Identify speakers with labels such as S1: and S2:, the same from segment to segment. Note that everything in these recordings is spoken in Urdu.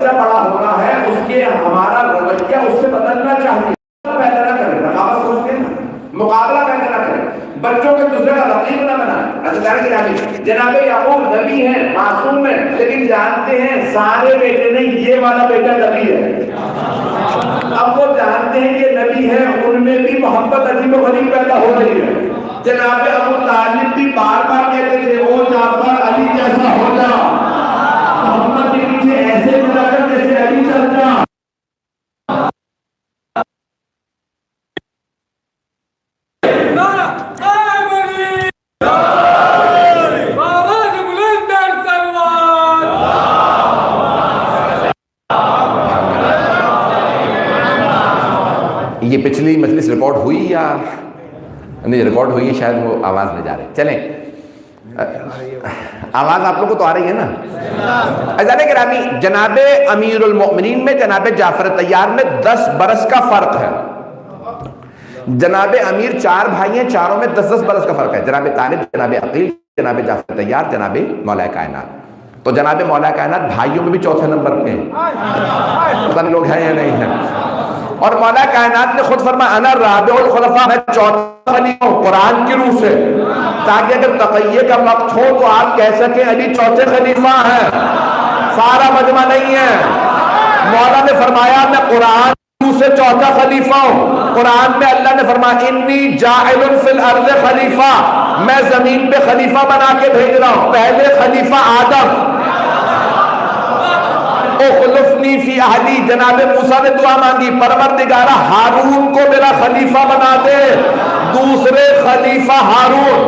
S1: بچہ بڑا ہونا ہے اس کے ہمارا رویہ اس سے بدلنا چاہیے، پیدا نہ کرے، رقابت سوچتے ہیں مقابلہ پیدا نہ کرے، بچوں کے دوسرے کا رقیب نہ بنائے۔ جناب یعقوب نبی ہیں، معصوم ہیں، لیکن جانتے ہیں سارے بیٹے نہیں، یہ والا بیٹا نبی ہے۔ اب وہ جانتے ہیں کہ نبی ہے، ان میں بھی محبت عجیب و غریب پیدا ہو رہی ہے۔ جناب ابو طالب بھی بار بار کہتے تھے او جعفر علی جیسا ہو جا، محمد کے پیچھے ایسے چلا کر جیسے علی چل جا۔ یہ پچھلی مجلس ریکارڈ ہوئی یا نہیں؟ ریکارڈ ہوئی ہے، شاید وہ آواز میں جا رہی ہے۔ چلیں، آواز آپ لوگوں کو تو آ رہی ہے نا؟ عزیزان گرامی، جناب امیر المؤمنین میں جناب جعفر طیار میں 10 برس کا فرق ہے۔ جناب امیر 4 بھائی ہیں، چاروں میں 10 برس کا فرق ہے، جناب طالب، جناب عقیل، جناب جعفر طیار، جناب مولا کائنات۔ تو جناب مولا کائنات بھائیوں میں بھی چوتھے نمبر پہ ہیں، پتہ نہیں لوگ ہیں یا نہیں ہیں۔ اور مولا کائنات نے خود فرمایا انا رابع الخلفاء، میں چوتھا خلیفہ ہوں قرآن کی روح سے، تاکہ اگر تقیہ کا وقت ہو تو آپ کہہ سکیں علی چوتھے خلیفہ ہیں، سارا مجمع نہیں ہے۔ مولا نے فرمایا میں قرآن کی روح سے چوتھا خلیفہ ہوں۔ قرآن میں اللہ نے فرمایا انی جاعل فی الارض خلیفہ، میں زمین پہ خلیفہ بنا کے بھیج رہا ہوں۔ پہلے خلیفہ آدم، اخلفنی فی اہلی، جناب موسیٰ نے دعا مانگی پروردگارہ ہارون کو میرا خلیفہ بنا دے، دوسرے خلیفہ ہارون،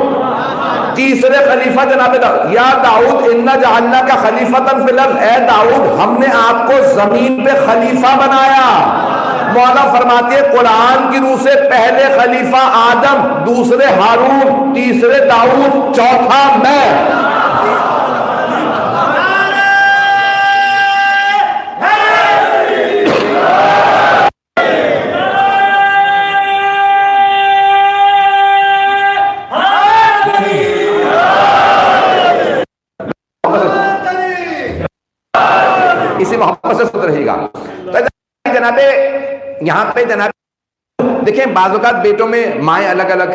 S1: تیسرے خلیفہ جناب داؤد۔ یا داؤد انا جعلناک خلیفۃ فی الارض، اے داؤد ہم نے آپ کو زمین پہ خلیفہ بنایا۔ مولا فرماتے ہیں قرآن کی روح سے پہلے خلیفہ آدم، دوسرے ہارون، تیسرے داؤد، چوتھا میں۔ اسی محبت سے سن رہے گا۔ تو جناب یہاں پہ جناب دیکھیں بعض اوقات بیٹوں میں مائیں الگ الگ،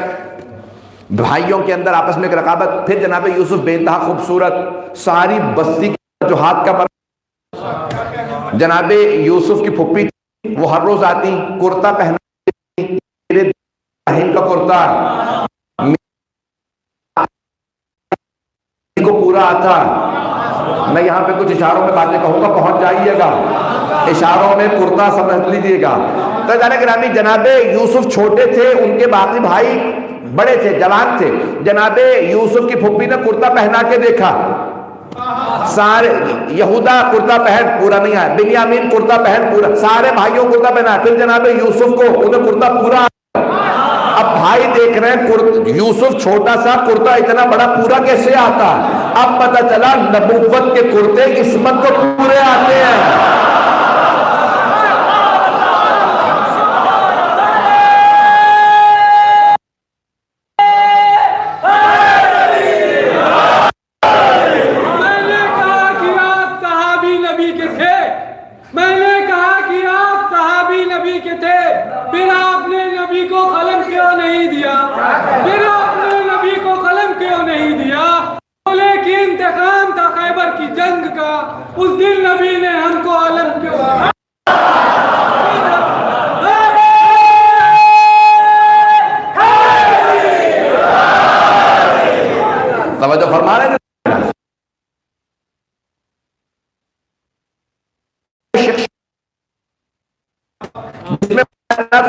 S1: بھائیوں کے اندر آپس میں ایک رقابت۔ پھر جناب یوسف بے انتہا خوبصورت، ساری بستی کی وجوہات کا مرکز۔ جناب یوسف کی پھپھی تھی، وہ ہر روز آتی کرتا پہنا، میرے بہن کا کرتا کو پورا آتا۔ میں یہاں پہ کچھ اشاروں میں باتیں کہوں گا، پہنچ جائیے گا، اشاروں میں کرتا سمجھ لیجیے گا۔ تو گرامی جناب یوسف چھوٹے تھے، ان کے باقی بھائی بڑے تھے، جوان تھے۔ جناب یوسف کی پھپھی نے کرتا پہنا کے دیکھا، سارے یہودا کرتا پہن پورا نہیں آیا، بنیامین کرتا پہن پورا، سارے بھائیوں کرتا پہنا۔ پھر جناب یوسف کو انہیں کرتا پورا، اب بھائی دیکھ رہے ہیں یوسف چھوٹا سا کرتا اتنا بڑا پورا کیسے آتا۔ اب پتہ چلا نبوت کے کرتے عصمت کو پورے آتے ہیں۔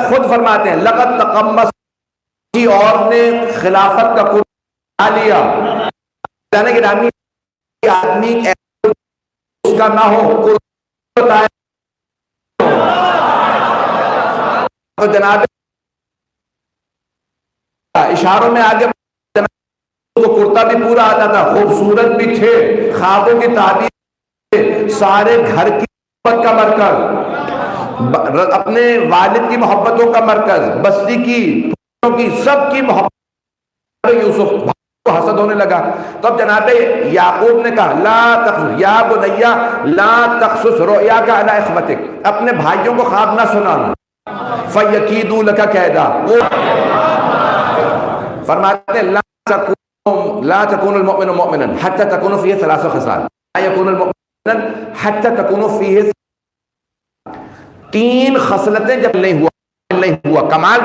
S1: خود فرماتے ہیں لقد تقمص، کسی اور نے خلافت کا کرتا لیا، جانے کہ نامی آدمی اس کا نہ ہو تو جناب اشاروں میں آگے تو کرتا بھی پورا آتا تھا، خوبصورت بھی تھے، خوابوں کی تعبیر، سارے گھر کی محبت کا مرکز، اپنے والد کی محبتوں کا مرکز، بستی کی سب کی محبت۔ یوسف حسد ہونے لگا. تو اب جناب یعقوب نے کہا لا تقصص یا بنیا لا تقصص رؤیاک علی اخوتک، اپنے بھائیوں کو خواب نہ سنانا. فیکیدوا لک کیدا، وہ فرماتے ہیں لا تكون المؤمن مؤمنا حتى تكون فيه ثلاث خصال، لا يكون المؤمن حتى تكون فيه تین خصلتیں جب نہیں ہوا کمال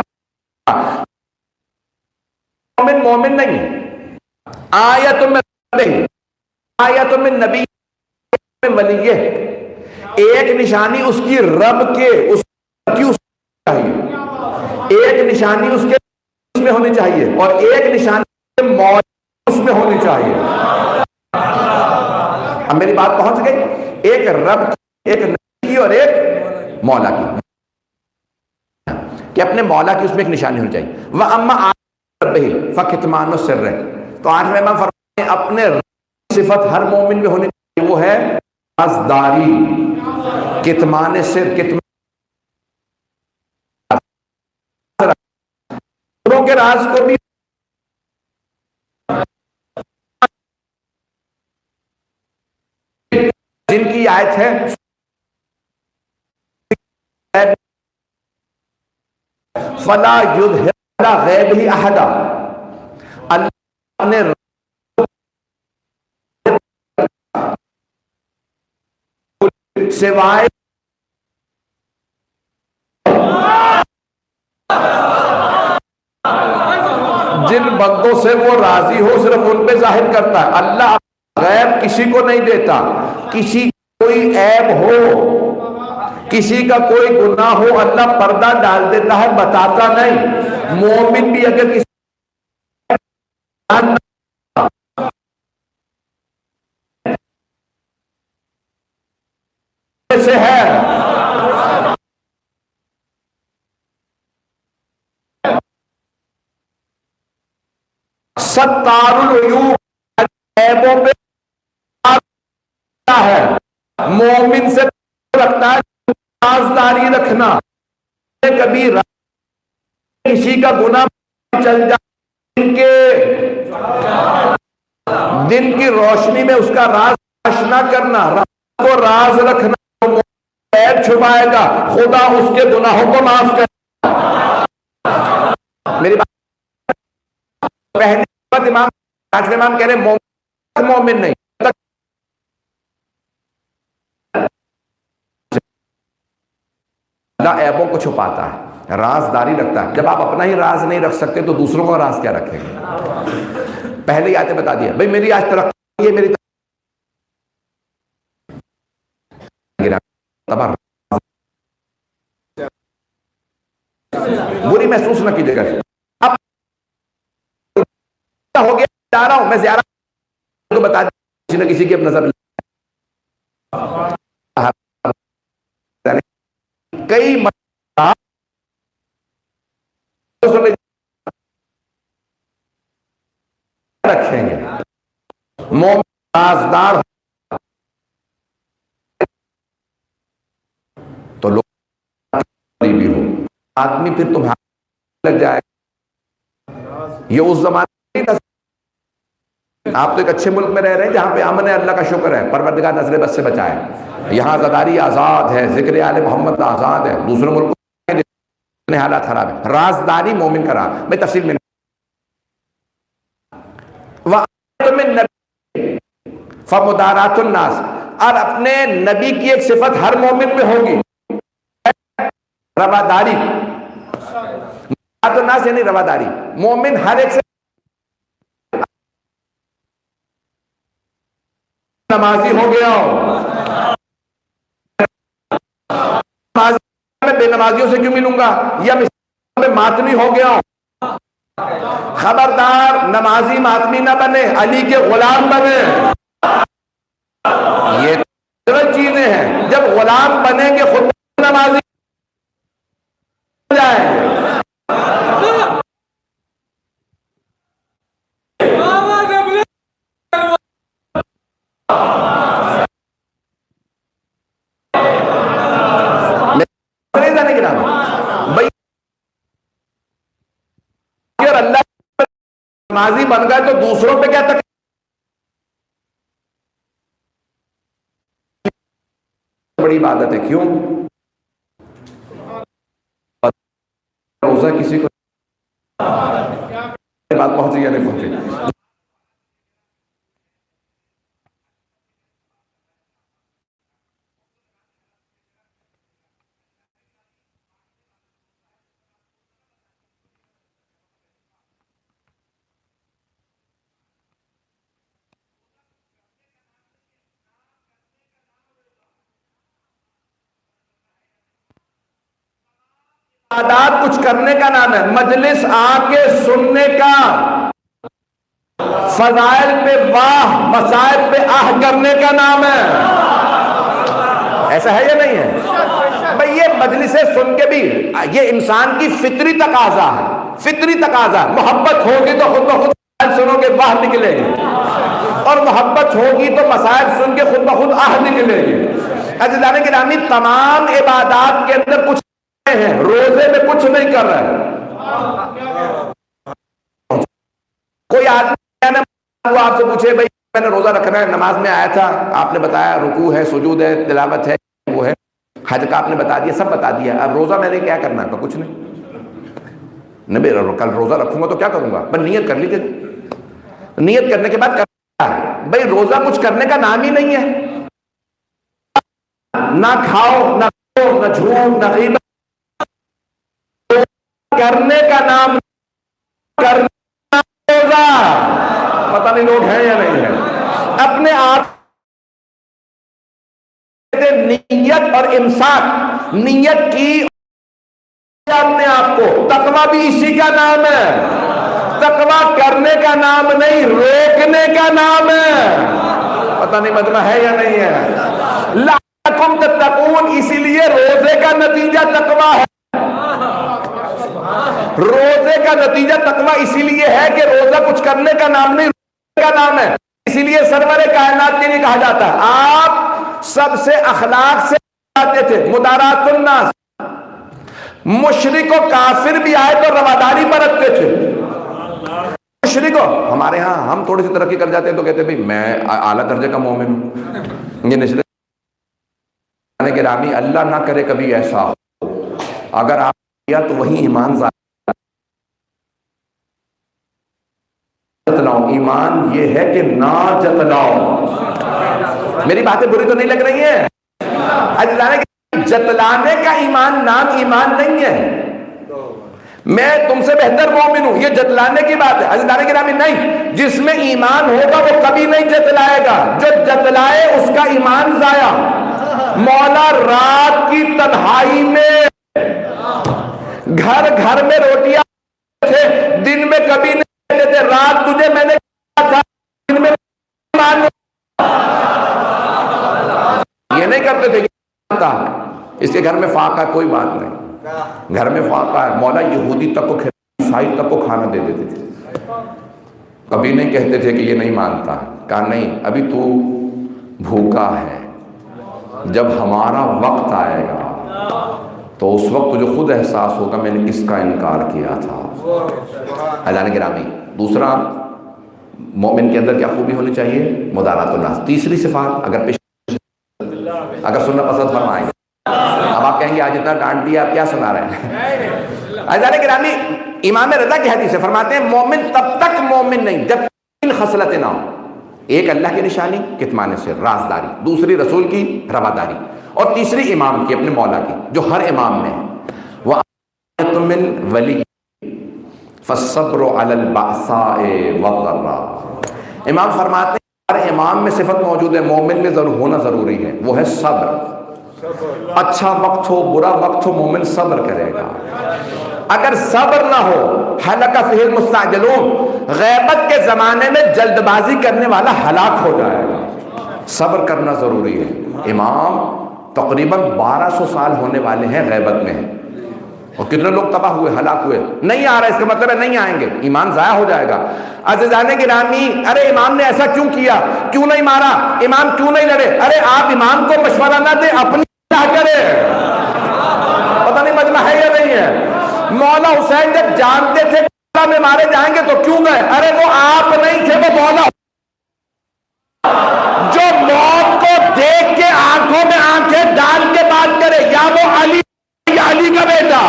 S1: مومن مومن نہیں. آیت میں نبی میں ولی، ایک نشانی اس کی رب کے اس کی چاہیے، ایک نشانی اس کے اس میں ہونی چاہیے، اور ایک نشانی مولا اس میں ہونی چاہیے. اب میری بات پہنچ گئی، ایک رب کی، ایک نبی کی، اور ایک مولا کی، کہ اپنے مولا کی اس میں ایک نشانی ہونی چاہیے. وَأَمَّا آیَتُ فَكِتْمَانُ السِّرِّ، تو آٹھویں امام فرماتے ہیں اپنے رب کی صفت ہر مومن میں ہونی چاہیے، وہ ہے رازداری، کتمان سر، کتمان کے راز کو بھی جن کی آیت ہے فلا یظہر علی غیبہ احدا، اللہ نے سوائے جن بندوں سے وہ راضی ہو صرف ان پہ ظاہر کرتا ہے. اللہ غیب کسی کو نہیں دیتا. کسی کوئی عیب ہو، کسی کا کوئی گناہ ہو، اللہ پردہ ڈال دیتا ہے، بتاتا نہیں. مومن بھی اگر کسی سے ہے ستار العیوب، عیبوں پہ ہے، مومن سے رکھتا ہے رازداری رکھنا. کبھی کسی کا گناہ چل جائے، دن کی روشنی میں اس کا راز آشنا کرنا، راز کو راز رکھنا. عیب چھپائے گا، خدا اس کے گناہوں کو معاف کرے. میری بات پہلی بات امام آٹھویں امام کہہ رہے مومن نہیں، اللہ عیبوں کو چھپاتا ہے، رازداری رکھتا ہے. جب آپ اپنا ہی راز نہیں رکھ سکتے تو دوسروں کا راز کیا رکھیں گے؟ پہلے ہی آیتیں بتا دیا بھائی میری آج ترقی ہے، میری بری محسوس نہ کیجیے گا. اب ہو گیا جا رہا ہوں میں زیارہ کو بتا دیا کسی نہ کسی کی اب نظر کئی رکھیں گے. مومن رازدار تو لوگ بھی ہو، آدمی پھر تمہارا لگ جائے. یہ اس زمانے کا، آپ تو ایک اچھے ملک میں رہ رہے ہیں جہاں پہ امن ہے، اللہ کا شکر ہے، پروردگار نظر بد سے بچائے. یہاں غداری آزاد ہے، ذکر آل محمد آزاد ہے. دوسرے ملک میں حالات خراب ہے. رازداری مومن کا راز، میں تفصیل میں فمدارات الناس، اور اپنے نبی کی ایک صفت ہر مومن میں ہوگی، رواداری. الناس یعنی رواداری. مومن ہر ایک سے نمازی ہو گیا ہوں، میں بے نمازیوں سے کیوں ملوں گا، یا میں ماتمی ہو گیا ہوں. خبردار نمازی ماتمی نہ بنے، علی کے غلام بنے. یہ چیزیں ہیں، جب غلام بنیں گے خود نمازی جائیں گے. نمازی بن گئے تو دوسروں پہ کیا تکلیف؟ بڑی عبادت ہے. کیوں؟ روزہ کسی کو بات پہنچی یا نہیں پہنچی؟ عبادات کچھ کرنے کا نام ہے، مجلس آ کے سننے کا، فضائل پہ واہ مسائل پہ آہ کرنے کا نام ہے. ایسا ہے یا نہیں ہے بھئی؟ یہ مجلس سن کے بھی یہ انسان کی فطری تقاضا ہے، فطری تقاضا. محبت ہوگی تو خود بخود سنو گے واہ نکلے گی، اور محبت ہوگی تو مسائل سن کے خود بخود آہ نکلے گی. عزیزان گرامی، تمام عبادات کے اندر کچھ ہیں، روزے میں کچھ نہیں کر رہا ہے. کوئی آدمی آپ سے پوچھے بھائی میں نے روزہ رکھنا ہے، نماز میں آیا تھا، آپ نے بتایا رکوع ہے، سجود ہے، تلاوت ہے، وہ ہے، حج کا آپ نے بتا دیا، سب بتا دیا. اب روزہ میں نے کیا کرنا ہے؟ کچھ نہیں. نبی کل روزہ رکھوں گا تو کیا کروں گا؟ بس نیت کر لیجیے. نیت کرنے کے بعد کرنا ہے. بھائی روزہ کچھ کرنے کا نام ہی نہیں ہے. نہ کھاؤ نہ کھاؤ نہ جھوٹ نہ غیبت، کرنے کا نام کرنا روزہ. پتہ نہیں لوگ ہیں یا نہیں ہیں. اپنے آپ نیت اور امساک، نیت کی اپنے آپ کو. تقویٰ بھی اسی کا نام ہے. تقویٰ کرنے کا نام نہیں، روکنے کا نام ہے. پتہ نہیں مجمع ہے یا نہیں ہے. لعلکم تتقون، اسی لیے روزے کا نتیجہ تقویٰ ہے. روزے کا نتیجہ تقویٰ اسی لیے ہے کہ روزہ کچھ کرنے کا نام نہیں، روزے کا نام ہے. اسی لیے سرور کائنات کے لیے کہا جاتا ہے آپ سب سے اخلاق سے آتے تھے، مدارات الناس. مشرک و کافر بھی آئے تو رواداری برتتے تھے. مشرک ہمارے ہاں ہم تھوڑی سی ترقی کر جاتے ہیں تو کہتے ہیں بھئی میں اعلیٰ درجے کا مومن ہوں. یہ نچلے گرامی، اللہ نہ کرے کبھی ایسا ہو. اگر آپ کیا تو وہی ایمان ظاہر. ایمان یہ ہے کہ نہ جتلاؤ. میری باتیں بری تو نہیں لگ رہی ہیں؟ جتلانے کا ایمان نام ایمان نہیں ہے. میں تم سے بہتر مومن ہوں، یہ جتلانے کی بات ہے. عزیزان گرامی نہیں، جس میں ایمان ہوگا وہ کبھی نہیں جتلائے گا. جو جتلائے اس کا ایمان ضائع. مولا رات کی تنہائی میں گھر گھر میں روٹیاں تھے، دن میں کبھی نہیں کہتے تھے رات تجھے میں نے کہا تھا، دن میں یہ نہیں کرتے تھے. اس کے گھر میں فاقہ کوئی بات نہیں، گھر میں فاقہ ہے. مولا یہودی تک کو عیسائی تک کو کھانا دے دیتے تھے. کبھی نہیں کہتے تھے کہ یہ نہیں مانتا. کہا نہیں، ابھی تو بھوکا ہے، جب ہمارا وقت آئے گا تو اس وقت تجھے خود احساس ہوگا میں نے کس کا انکار کیا تھا. عزیزان گرامی، دوسرا مومن کے اندر کیا خوبی ہونی چاہیے؟ مدارات الناس. تیسری صفات اگر سننا پسند فرمائیں گے. اب آپ کہیں گے آج اتنا ڈانٹ دیا، آپ کیا سنا رہے ہیں؟ عزیزان گرامی، امام رضا کی حدیث سے فرماتے ہیں مومن تب تک مومن نہیں جب تین خصلتیں نہ ہوں. ایک اللہ کی نشانی کتمان سر، رازداری. دوسری رسول کی رواداری. اور تیسری امام کی، اپنے مولا کی، جو ہر امام میں وہ من ولی فالصبر علی البأساء والضراء. امام فرماتے ہیں ہر امام میں صفت موجود ہے، مومن میں ضرور ہونا ضروری ہے، وہ ہے صبر. اچھا وقت ہو برا وقت ہو مومن صبر کرے گا. اگر صبر نہ ہو ہلک فیہ المستعجلون، غیبت کے زمانے میں جلد بازی کرنے والا ہلاک ہو جائے گا. صبر کرنا ضروری ہے. امام تقریباً 1200 سال ہونے والے ہیں غیبت میں، اور کتنے لوگ تباہ ہوئے، ہلاک ہوئے. نہیں آ رہا، اس کا مطلب ہے نہیں آئیں گے، ایمان ضائع ہو جائے گا. عزیزان گرامی، ارے امام نے ایسا کیوں کیا، کیوں نہیں مارا، امام کیوں نہیں لڑے؟ ارے آپ امام کو مشورہ نہ دیں، اپنی کرے. پتہ نہیں مجمع ہے یا نہیں ہے؟ مولا حسین جب جانتے تھے میں مارے جائیں گے تو کیوں گئے؟ ارے وہ آپ نہیں تھے، وہ مولا جو موت کو دیکھ کے آنکھوں میں آنکھیں ڈال کے بات کرے، یا وہ علی یا علی کا بیٹا۔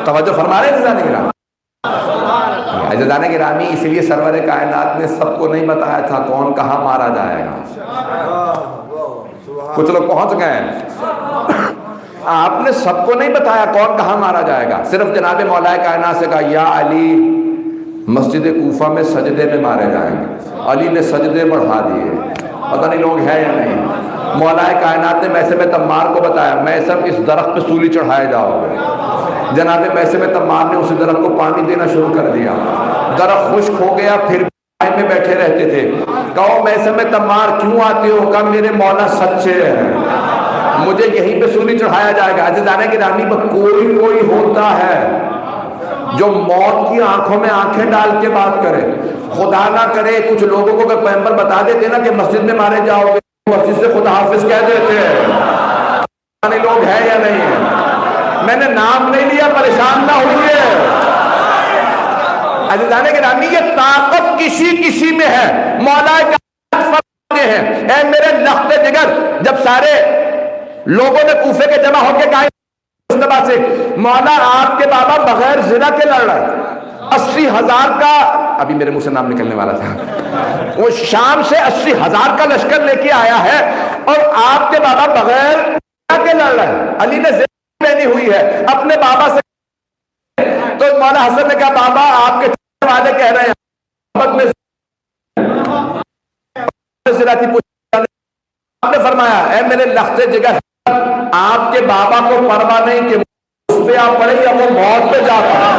S1: توجہ فرما رہے ہیں عزیزان گرامی؟ عزیزان گرامی، اس لیے سرور کائنات نے سب کو نہیں بتایا تھا کون کہاں مارا جائے گا۔ کچھ لوگ پہنچ گئے ہیں، آپ نے سب کو نہیں بتایا کون کہاں مارا جائے گا، صرف جناب مولا کائنات سے کہا یا علی مسجد کوفہ میں سجدے میں مارے جائیں گے۔ علی نے سجدے بڑھا دیے، پتہ نہیں لوگ ہیں یا نہیں۔ مولا کائنات نے میسر میں تمار کو بتایا میسر اس درخت پہ سولی چڑھائے جاؤ گے۔ جناب میسر میں تمار نے اسی درخت کو پانی دینا شروع کر دیا، درخت خشک ہو گیا، پھر میں بیٹھے رہتے تھے۔ کہو میسر میں تمار کیوں آتے ہو؟ کہا میرے مولا سچے ہیں، مجھے یہیں پہ سولی چڑھایا جائے گا۔ عزیزان گرامی، کوئی ہوتا ہے جو موت کی آنکھوں میں آنکھیں ڈال کے بات کرے، خدا نہ کرے کچھ لوگوں کو پیغمبر بتا دیتے نا کہ مسجد میں مارے جاؤ گے، مسجد سے خدا حافظ کہہ دیتے ہیں۔ لوگ ہیں یا نہیں ہیں؟ میں نے نام نہیں لیا، پریشان نہ ہوئیے۔ عزیزان گرامی، یہ طاقت کسی میں ہے۔ مولا فرماتے ہیں اے میرے لخت جگر، جب سارے لوگوں نے کوفے کے جمع ہو کے کہا سے مولا آپ کے بابا بغیر زنا کے لڑ رہا ہے، 80,000 کا، ابھی میرے منہ سے نام نکلنے والا تھا، وہ شام سے 80,000 کا لشکر لے کے آیا ہے اور آپ کے بابا بغیر زنا کے لڑ رہا ہے۔ علی نے زنا پہنی ہوئی ہے اپنے بابا سے، تو مولا حسن نے کہا بابا آپ کے چاہنے والے کہہ رہے ہیں آپ نے فرمایا اے میرے لخت جگر، آپ کے بابا کو پرواہ نہیں کہ اس پہ آپ پڑھیں یا وہ موت پہ جا پڑا۔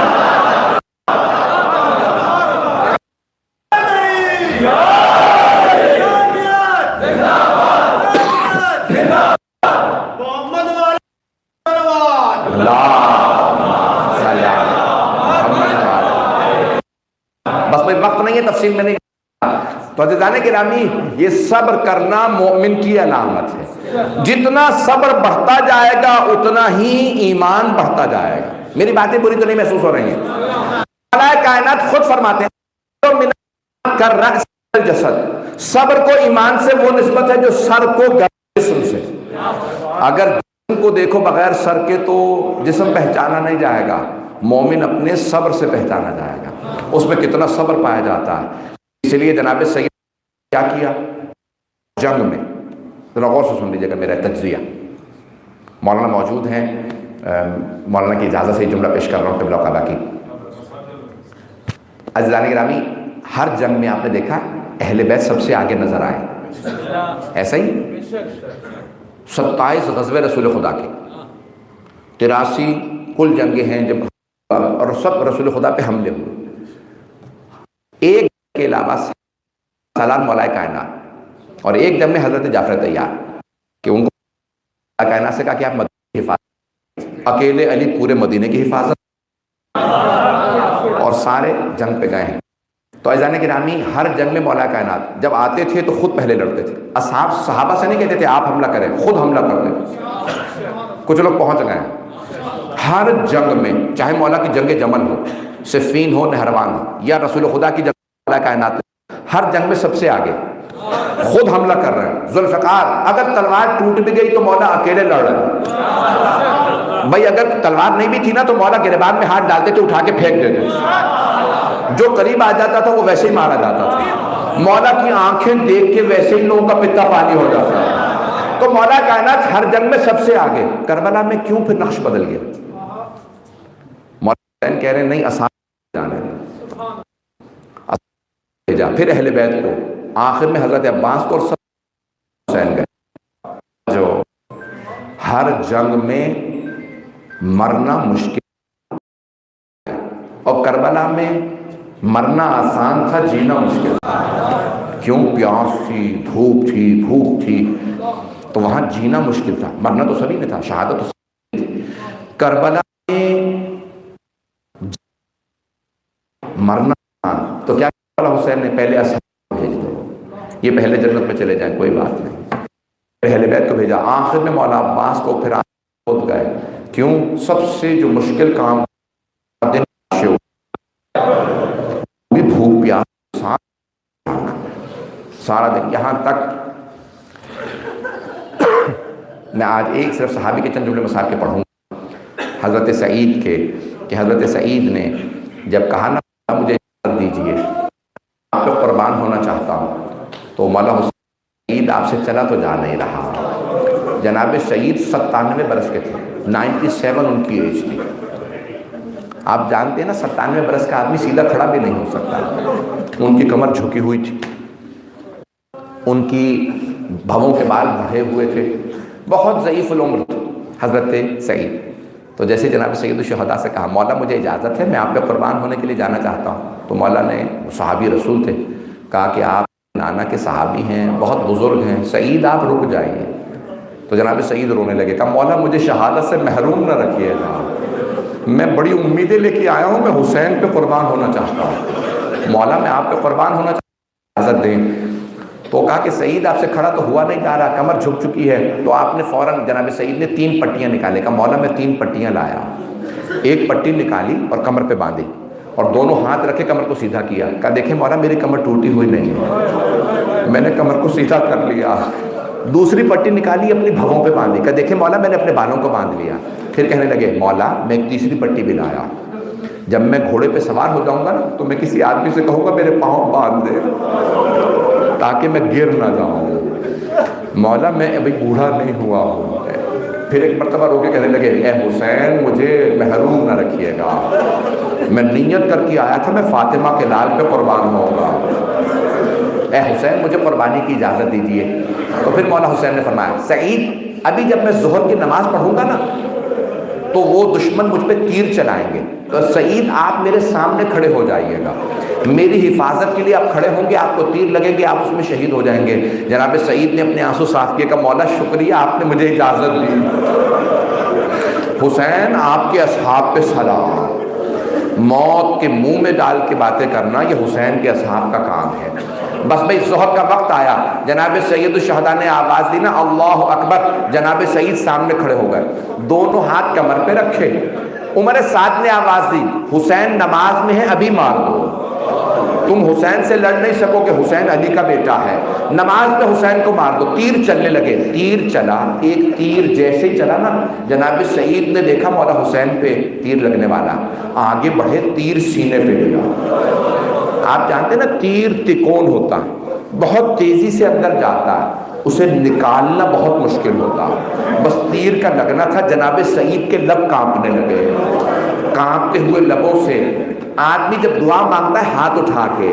S1: بس کوئی وقت نہیں ہے، تفصیل میں نہیں۔ تو عزیزان گرامی، یہ صبر کرنا مومن کی علامت ہے۔ جتنا صبر بڑھتا جائے گا اتنا ہی ایمان بڑھتا جائے گا۔ میری باتیں بری تو نہیں محسوس ہو رہی ہیں؟ مولا کائنات خود فرماتے ہیں کر رأس الجسد، صبر کو ایمان سے وہ نسبت ہے جو سر کو جسم سے۔ اگر جسم کو دیکھو بغیر سر کے تو جسم پہچانا نہیں جائے گا، مومن اپنے صبر سے پہچانا جائے گا، اس میں کتنا صبر پایا جاتا ہے۔ اس لیے جناب سید کیا کیا جنگ میں، ذرا غور سے سن لیجیے گا میرا تجزیہ۔ مولانا موجود ہیں، مولانا کی اجازت سے جملہ پیش کر رہا ہوں قبلہ و قبا کی۔ عزیزان گرامی، ہر جنگ میں آپ نے دیکھا اہل بیت سب سے آگے نظر آئے، ایسا ہی 27 غزوے رسول خدا کے، 83 کل جنگیں ہیں جب، اور سب رسول خدا پہ حملے ہوئے۔ ایک کے علاوہ سلام مولا کائنات، اور ایک جنگ میں حضرت جعفر طیار، کہ ان کو مولا کائنات سے کہا کہ آپ مدینے کی حفاظت، اکیلے علی پورے مدینے کی حفاظت، اور سارے جنگ پہ گئے ہیں۔ تو عزیزان گرامی، ہر جنگ میں مولا کائنات جب آتے تھے تو خود پہلے لڑتے تھے، صحابہ سے نہیں کہتے تھے آپ حملہ کریں، خود حملہ کرتے تھے۔ کچھ لوگ پہنچ گئے ہر جنگ میں، چاہے مولا کی جنگ جمل ہو، صفین ہو، نہروان ہو، یا رسول خدا کی جنگ، مولا کائنات ہر جنگ میں سب سے آگے خود حملہ کر رہے ہیں۔ ذوالفقار، اگر تلوار ٹوٹ بھی گئی تو مولا اکیلے لڑ رہے ہیں۔ بھائی اگر تلوار نہیں بھی تھی نا تو مولا گریبان میں ہاتھ ڈالتے تھے، اٹھا کے پھینک دیتے، جو قریب آ جاتا تھا وہ ویسے ہی مارا جاتا تھا۔ مولا کی آنکھیں دیکھ کے ویسے ہی لوگوں کا پتا پانی ہو جاتا ہے۔ تو مولا کائنات ہر جنگ میں سب سے آگے۔ کربلا میں کیوں پھر نقش بدل گیا؟ مولا کہہ رہے ہیں نہیں، آسان جانے جا، پھر اہل بیت کو، آخر میں حضرت عباس کو، اور سب حسین گئے۔ جو ہر جنگ میں مرنا مشکل اور کربلا میں مرنا آسان تھا، جینا مشکل تھا۔ کیوں؟ پیاس تھی، دھوپ تھی، بھوک تھی، تو وہاں جینا مشکل تھا۔ مرنا تو سبھی میں تھا، شہادت تو سبھی میں تھی۔ کربلا میں مرنا آسان، تو کیا کیا حسین نے؟ پہلے اصحاب بھیج دو، یہ پہلے جنت میں چلے جائیں، کوئی بات نہیں۔ اہل بیت کو بھیجا، آخر میں مولا عباس کو پھر خود گئے۔ کیوں؟ سب سے جو مشکل کام بھی بھوک پیاس سارا دن، یہاں تک میں آج ایک صرف صحابی کے چند جملے مسائل کے پڑھوں گا، حضرت سعید کے، کہ حضرت سعید نے جب کہا نا مجھے اجازت دیجیے آپ پہ قربان ہونا چاہتا ہوں، تو مولا حسین سعید آپ سے چلا تو جا نہیں رہا۔ جناب سعید 97 برس کے تھے، 97 ان کی ایج تھی۔ آپ جانتے ہیں نا 97 برس کا آدمی سیدھا کھڑا بھی نہیں ہو سکتا، ان کی کمر جھکی ہوئی تھی، ان کی بھووں کے بال بڑھے ہوئے تھے، بہت ضعیف العمر تھے حضرت سعید۔ تو جیسے جناب سید الشہداء سے کہا مولا مجھے اجازت ہے، میں آپ پہ قربان ہونے کے لیے جانا چاہتا ہوں، تو مولا نے، صحابی رسول تھے، کہا کہ آپ نانا کے صحابی ہیں، بہت بزرگ ہیں، سعید آپ رک جائیے۔ تو جناب سعید رونے لگے، کہا مولا مجھے شہادت سے محروم نہ رکھیے گا، میں بڑی امیدیں لے کے آیا ہوں، میں حسین پہ قربان ہونا چاہتا ہوں، مولا میں آپ پہ قربان ہونا چاہتا ہوں، اجازت دیں۔ تو کہا کہ سعید آپ سے کھڑا تو ہوا نہیں جا رہا، کمر جھک چکی ہے۔ تو آپ نے فوراً، جناب سعید نے 3 پٹیاں نکالے، کہا مولا میں 3 پٹیاں لایا، ایک پٹی نکالی اور کمر پہ باندھی اور دونوں ہاتھ رکھے کمر کو سیدھا کیا، کہا دیکھیں مولا میری کمر ٹوٹی ہوئی نہیں ہے، میں نے کمر کو سیدھا کر لیا۔ دوسری پٹی نکالی اپنی بھووں پہ باندھی، کہا دیکھیں مولا میں نے اپنے بالوں کو باندھ لیا۔ پھر کہنے لگے مولا میں ایک تیسری پٹی بھی لایا، جب میں گھوڑے پہ سوار ہو جاؤں گا نا تو میں کسی آدمی سے کہوں گا میرے پاؤں باندھ دے تاکہ میں گر نہ جاؤں، مولا میں ابھی بوڑھا نہیں ہوا ہوں۔ پھر ایک مرتبہ رو کے کہنے لگے اے حسین مجھے محروم نہ رکھیے گا، میں نیت کر کے آیا تھا میں فاطمہ کے لال پہ قربان ہوں گا، اے حسین مجھے قربانی کی اجازت دیجیے۔ تو پھر مولا حسین نے فرمایا سعید ابھی جب میں ظہر کی نماز پڑھوں گا نا تو وہ دشمن مجھ پہ تیر چلائیں گے، تو سعید آپ میرے سامنے کھڑے ہو جائیے گا، میری حفاظت کے لیے آپ کھڑے ہوں گے، آپ کو تیر لگیں گے، آپ اس میں شہید ہو جائیں گے۔ جناب سعید نے اپنے آنسو صاف کیے، کہ مولا شکریہ آپ نے مجھے اجازت دی۔ حسین آپ کے اصحاب پہ سلام، موت کے منہ میں ڈال کے باتیں کرنا یہ حسین کے اصحاب کا کام ہے۔ بس بھئی ظہر کا وقت آیا، جناب سید الشہداء نے آواز دی نا اللہ اکبر، جناب سعید سامنے کھڑے ہو گئے، دونوں ہاتھ کمر پہ رکھے۔ عمر سعد نے آواز دی حسین نماز میں ہے ابھی مار دو، تم حسین سے لڑ نہیں سکو کہ حسین علی کا بیٹا ہے، نماز میں حسین کو مار دو۔ تیر چلنے لگے، تیر چلا، ایک تیر جیسے ہی چلا نا جناب سعید نے دیکھا مولا حسین پہ تیر لگنے والا، آگے بڑھے، تیر سینے پہ لگا۔ آپ جانتے ہیں نا تیر تکون ہوتا ہے، بہت تیزی سے اندر جاتا ہے، اسے نکالنا بہت مشکل ہوتا، بس تیر کا لگنا تھا۔ جناب سعید کے لب کانپنے لگے، کانپتے ہوئے لبوں سے آدمی جب دعا مانگتا ہے ہاتھ اٹھا کے،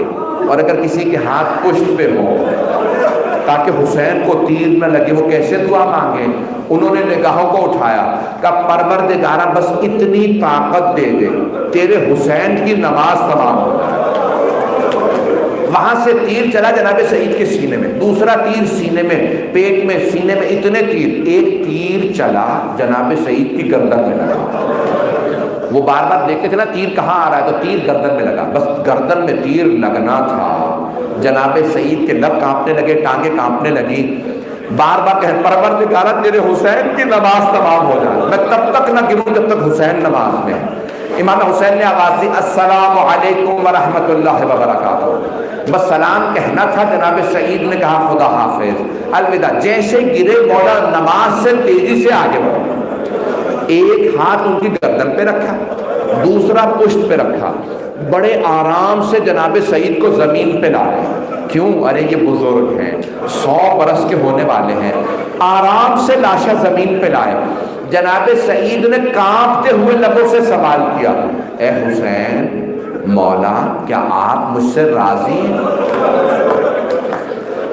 S1: اور اگر کسی کے ہاتھ پشت پہ ہو تاکہ حسین کو تیر نہ لگے، وہ کیسے دعا مانگے؟ انہوں نے نگاہوں کو اٹھایا، کہا پروردگارہ بس اتنی طاقت دے دے تیرے حسین کی نماز تمام ہو جائے۔ وہاں سے تیر چلا جناب سعید کے سینے میں، دوسرا تیر سینے میں، پیٹ میں، سینے میں، اتنے تیر، ایک تیر چلا جناب سعید کی گردن میں لگا۔ وہ بار بار دیکھتے تھے نا تیر کہاں آ رہا ہے، تو تیر گردن میں لگا، بس گردن میں تیر لگنا تھا۔ جناب سعید کے لب کانپنے لگے، ٹانگیں کانپنے لگی، بار بار کہے پروردگارہ تیرے حسین کی نماز تمام ہو جائے، میں تب تک نہ گروں جب تک حسین نماز میں ہے۔ امام حسین نے آواز دی السلام علیکم ورحمۃ اللہ وبرکاتہ، بس سلام کہنا تھا، جناب سعید نے کہا خدا حافظ، الوداع۔ جیسے گرے مولا نماز سے تیزی سے آگے بڑھا، ایک ہاتھ ان کی گردن پہ رکھا، دوسرا پشت پہ رکھا، بڑے آرام سے جناب سعید کو زمین پہ لائے۔ کیوں؟ ارے یہ بزرگ ہیں، 100 برس کے ہونے والے ہیں، آرام سے لاشا زمین پہ لائے۔ جناب سعید نے کانپتے ہوئے لبوں سے سوال کیا اے حسین مولا کیا آپ مجھ سے راضی ہیں؟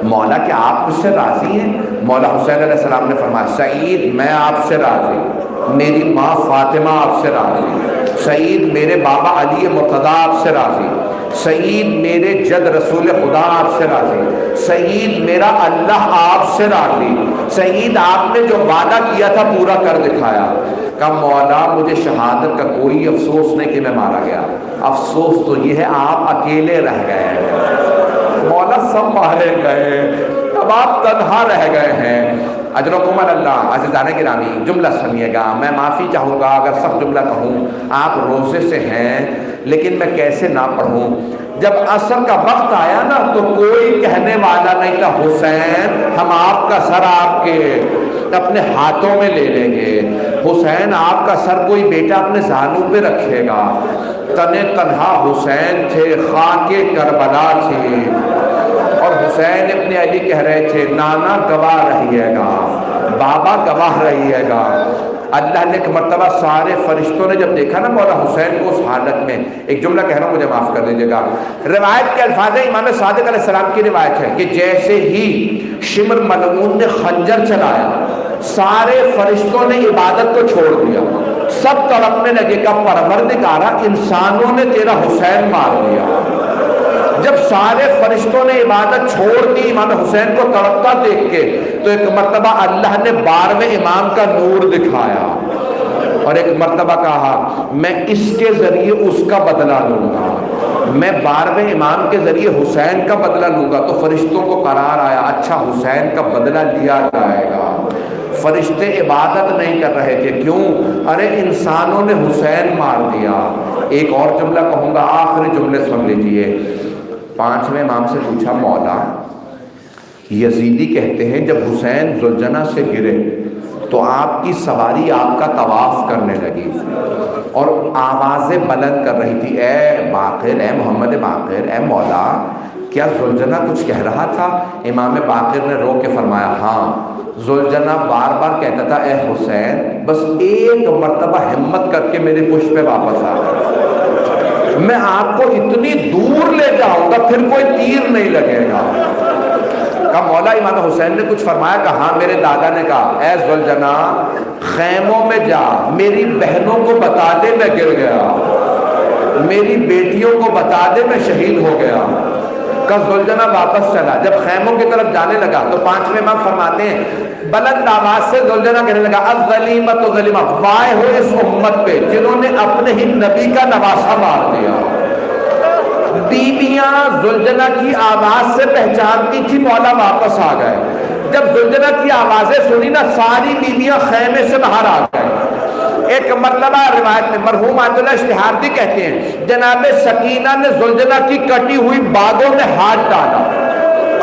S1: مولا کیا آپ مجھ سے راضی ہیں؟ مولا حسین علیہ السلام نے فرمایا سعید میں آپ سے راضی، میری ماں فاطمہ آپ سے راضی، سعید میرے بابا علی مرتضیٰ آپ سے راضی، سعید میرے جد رسول خدا آپ سے راضی، سعید میرا اللہ آپ سے راضی، سعید آپ نے جو وعدہ کیا تھا پورا کر دکھایا۔ کہ مولا مجھے شہادت کا کوئی افسوس نہیں کہ میں مارا گیا، افسوس تو یہ ہے آپ اکیلے رہ گئے ہیں، مولا سب مارے گئے، اب آپ تنہا رہ گئے ہیں۔ اجرکم اللہ۔ عزیزان گرامی جملہ سنیے گا، میں معافی چاہوں گا اگر سب جملہ کہوں، آپ روزے سے ہیں لیکن میں کیسے نہ پڑھوں۔ جب عصر کا وقت آیا نا تو کوئی کہنے والا نہیں تھا حسین ہم آپ کا سر آپ کے اپنے ہاتھوں میں لے لیں گے، حسین آپ کا سر کوئی بیٹا اپنے زانوں پہ رکھے گا۔ تنے تنہا حسین تھے، خاک کربلا تھی، اور حسین ابن علی کہہ رہے تھے نانا گواہ رہیے گا، بابا گواہ رہیے گا۔ اللہ نے ایک مرتبہ سارے فرشتوں نے جب دیکھا نا مولا حسین کو اس حالت میں، ایک جملہ کہہ رہا ہوں مجھے معاف کر دیجیے گا، روایت کے الفاظ امام صادق علیہ السلام کی روایت ہے کہ جیسے ہی شمر ملعون نے خنجر چلایا سارے فرشتوں نے عبادت کو چھوڑ دیا، سب تڑپنے لگے کہ پروردگارا انسانوں نے تیرا حسین مار دیا۔ جب سارے فرشتوں نے عبادت چھوڑ دی امام حسین کو تڑپتا دیکھ کے، تو ایک مرتبہ اللہ نے 12ویں امام کا نور دکھایا اور ایک مرتبہ کہا میں اس کے ذریعے اس کا بدلہ لوں گا، میں 12ویں امام کے ذریعے حسین کا بدلہ لوں گا۔ تو فرشتوں کو قرار آیا اچھا حسین کا بدلہ لیا جائے گا۔ فرشتے عبادت نہیں کر رہے تھے، کیوں؟ ارے انسانوں نے حسین مار دیا۔ ایک اور جملہ کہوں گا، آخری جملے سن لیجئے۔ 5ویں امام سے پوچھا مولا یزیدی کہتے ہیں جب حسین ذوالجناح سے گرے تو آپ کی سواری آپ کا طواف کرنے لگی اور آوازیں بلند کر رہی تھی، اے باقر، اے محمد باقر، اے مولا کیا ذوالجناح کچھ کہہ رہا تھا؟ امام باقر نے رو کے فرمایا ہاں، ذوالجناح بار بار کہتا تھا اے حسین بس ایک مرتبہ ہمت کر کے میرے پشت پہ واپس آ گئے، میں آپ کو اتنی دور لے جاؤں گا پھر کوئی تیر نہیں لگے گا۔ کہا مولا امام حسین نے کچھ فرمایا؟ کہا میرے دادا نے کہا اے ذوالجناح خیموں میں جا میری بہنوں کو بتا دے میں گر گیا، میری بیٹیوں کو بتا دے میں شہید ہو گیا۔ کہ ذوالجناح واپس چلا، جب خیموں کی طرف جانے لگا تو 5ویں امام فرماتے ہیں بلند آواز سے ذوالجناح کہنے لگا الظلیمۃ ظلیمہ، وائے ہو اس امت پہ جنہوں نے اپنے ہی نبی کا نواسہ مار دیا۔ بیویاں ذوالجناح کی آواز سے پہچانتی تھی مولا واپس آ گئے۔ جب ذوالجناح کی آوازیں سنی نا ساری بیویاں خیمے سے باہر آ گئے۔ ایک مرتبہ روایت میں مرحوم عبد اللہ اشتہاردی کہتے ہیں جناب سکینہ نے ذوالجناح کی کٹی ہوئی باگوں میں ہاتھ ڈالا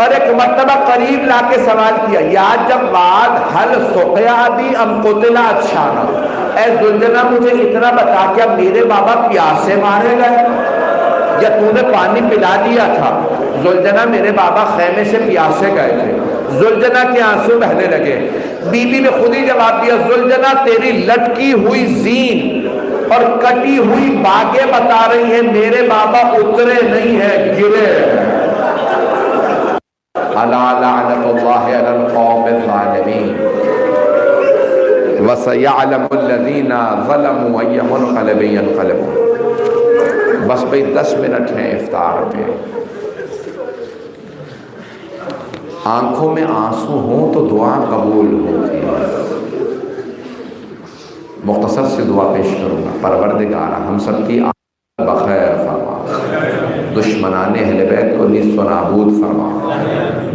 S1: اور ایک مرتبہ قریب لا کے سوال کیا یا جب بعد حل سقیا بھی ام قتل اچھانا، اے ذوالجناح مجھے اتنا بتا کیا میرے بابا پیاسے مارے گئے یا تو نے پانی پلا دیا تھا؟ ذوالجناح میرے بابا خیمے سے پیاسے گئے تھے۔ ذوالجناح کے آنسو بہنے لگے۔ بی بی نے خود ہی جواب دیا ذوالجناح تیری لٹکی ہوئی زین اور کٹی ہوئی باغیں بتا رہی ہیں میرے بابا اترے نہیں ہیں گرے۔ الا لعنت اللہ علی القوم الظالمین وسيعلم الذین ظلموا ای منقلب ینقلبون۔ بس بھئی 10 منٹ ہیں افطار میں، آنکھوں میں آنسو ہوں تو دعا قبول ہوتی ہے۔ مختصر سی دعا پیش کروں گا۔ پروردگارا ہم سب کی آخرت بخیر فرما، دشمنان اہل بیت کو نیست و نابود فرما،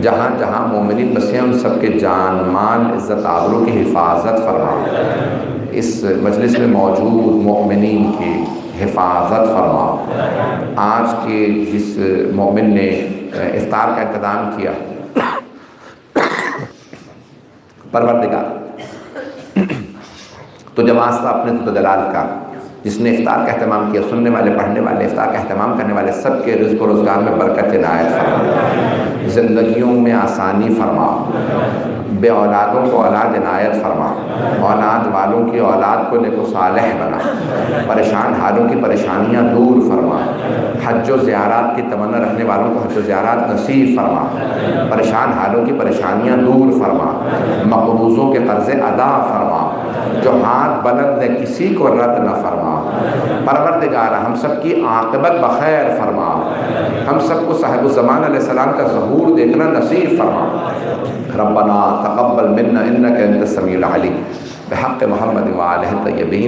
S1: جہاں جہاں مومنین بسے ہیں ان سب کے جان مال عزت آبرو کی حفاظت فرما، اس مجلس میں موجود مومنین کی حفاظت فرما۔ آج کے جس مومن نے افطار کا اہتمام کیا پروردگار تو جب واسطہ اپنے تو جلال کا، جس نے افطار کا اہتمام کیا، سننے والے پڑھنے والے افطار کا اہتمام کرنے والے سب کے رزق و روزگار میں برکت عنایت فرما، زندگیوں میں آسانی فرما، بے اولادوں کو اولاد عنایت فرما، اولاد والوں کی اولاد کو نیک و صالح بنا، پریشان حالوں کی پریشانیاں دور فرما، حج و زیارات کی تمنا رکھنے والوں کو حج و زیارات نصیب فرما، پریشان حالوں کی پریشانیاں دور فرما، مقروضوں کے قرض ادا فرما، جو ہاتھ بلند ہے کسی کو رد نہ فرما۔ پروردگار ہم سب کی عاقبت بخیر فرما، ہم سب کو صاحب الزمان علیہ السلام کا ظہور دیکھنا نصیب فرما۔ ربنا تقبل منا انک انت السمیع العلیم، بحق محمد وآلہ الطیبین۔